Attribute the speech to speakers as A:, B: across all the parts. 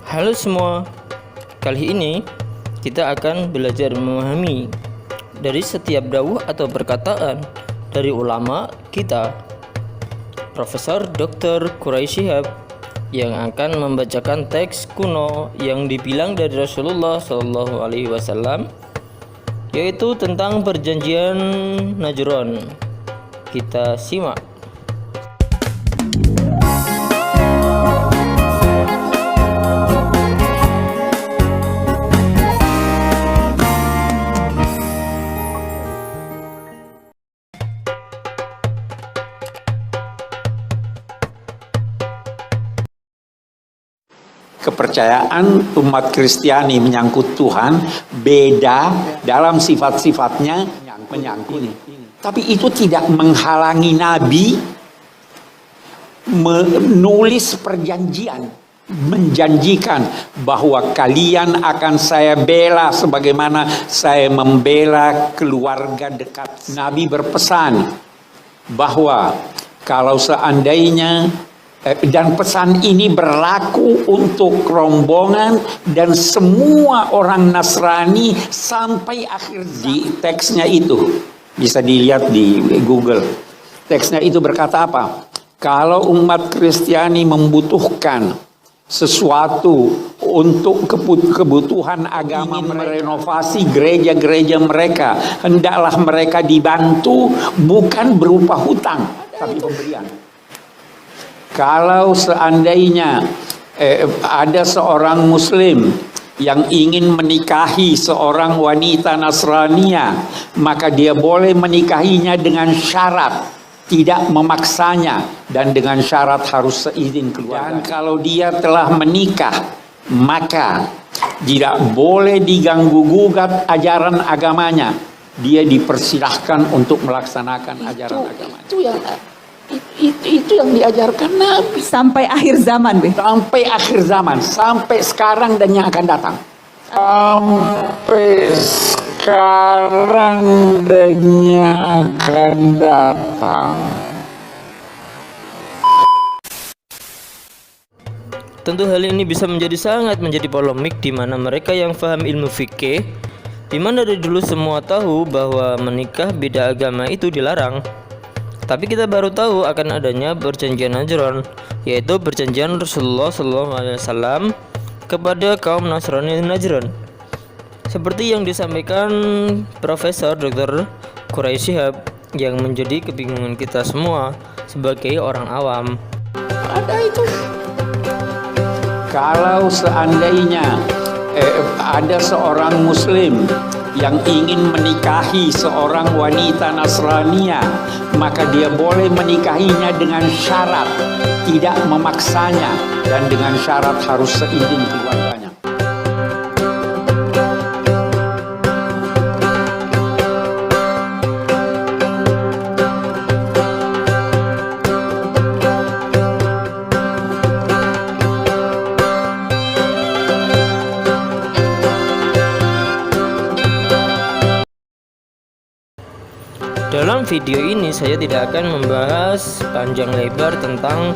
A: Halo semua, kali ini kita akan belajar memahami dari setiap dawuh atau perkataan dari ulama kita, Profesor Dr. Quraisy Shihab, yang akan membacakan teks kuno yang dibilang dari Rasulullah SAW, yaitu tentang perjanjian Najron. Kita simak.
B: Kepercayaan umat Kristiani menyangkut Tuhan beda dalam sifat-sifatnya menyangkut. Tapi itu tidak menghalangi Nabi menulis perjanjian, menjanjikan bahwa kalian akan saya bela sebagaimana saya membela keluarga dekat. Nabi berpesan bahwa kalau seandainya dan pesan ini berlaku untuk rombongan dan semua orang Nasrani sampai akhir. Di teksnya itu bisa dilihat di Google. Teksnya itu berkata apa? Kalau umat Kristiani membutuhkan sesuatu untuk kebutuhan agama, merenovasi gereja-gereja mereka, hendaklah mereka dibantu bukan berupa hutang tapi pemberian. Kalau seandainya ada seorang muslim yang ingin menikahi seorang wanita Nasrania, maka dia boleh menikahinya dengan syarat tidak memaksanya dan dengan syarat harus seizin keluarga. Dan kalau dia telah menikah, maka tidak boleh diganggu-gugat ajaran agamanya. Dia dipersilahkan untuk melaksanakan ajaran agamanya. Itu yang diajarkan Nabi
C: sampai akhir zaman,
B: sampai akhir zaman, sampai sekarang dan yang akan datang.
D: Sampai sekarang dan yang akan datang.
A: Tentu hal ini bisa sangat menjadi polemik di mana mereka yang paham ilmu fikih, di mana dari dulu semua tahu bahwa menikah beda agama itu dilarang. Tapi kita baru tahu akan adanya perjanjian Najron, yaitu perjanjian Rasulullah SAW kepada kaum Nasrani Najron. Seperti yang disampaikan Profesor Dr. Quraisy Shihab, yang menjadi kebingungan kita semua sebagai orang awam.
B: Ada itu. Kalau seandainya ada seorang muslim yang ingin menikahi seorang wanita Nasrania, maka dia boleh menikahinya dengan syarat tidak memaksanya dan dengan syarat harus seizin keluarganya.
A: Dalam video ini saya tidak akan membahas panjang lebar tentang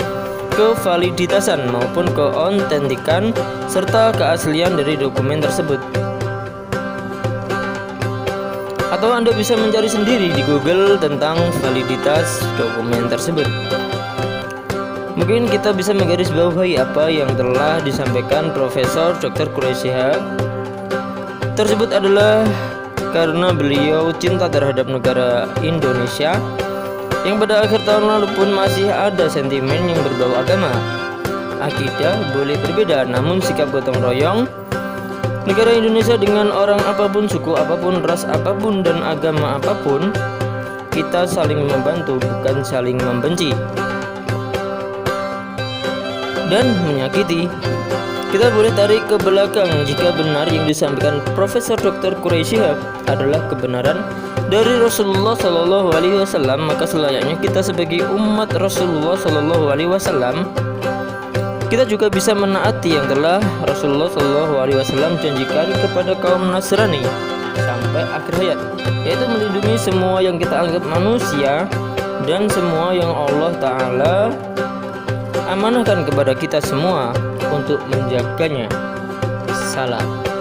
A: kevaliditasan maupun keautentikan serta keaslian dari dokumen tersebut. Atau Anda bisa mencari sendiri di Google tentang validitas dokumen tersebut. Mungkin kita bisa menggarisbawahi apa yang telah disampaikan Profesor Dr. Quraisy Shihab. Tersebut adalah karena beliau cinta terhadap negara Indonesia, yang pada akhir tahun lalu pun masih ada sentimen yang berbau agama. Akidah boleh berbeda, namun sikap gotong royong negara Indonesia dengan orang apapun, suku apapun, ras apapun, dan agama apapun, kita saling membantu, bukan saling membenci dan menyakiti. Kita boleh tarik ke belakang, jika benar yang disampaikan Profesor Dr. Quraisy Shihab adalah kebenaran dari Rasulullah SAW, maka selayaknya kita sebagai umat Rasulullah SAW, kita juga bisa menaati yang telah Rasulullah SAW janjikan kepada kaum Nasrani sampai akhir hayat, yaitu melindungi semua yang kita anggap manusia dan semua yang Allah Ta'ala amanahkan kepada kita semua untuk menjaganya. Salam.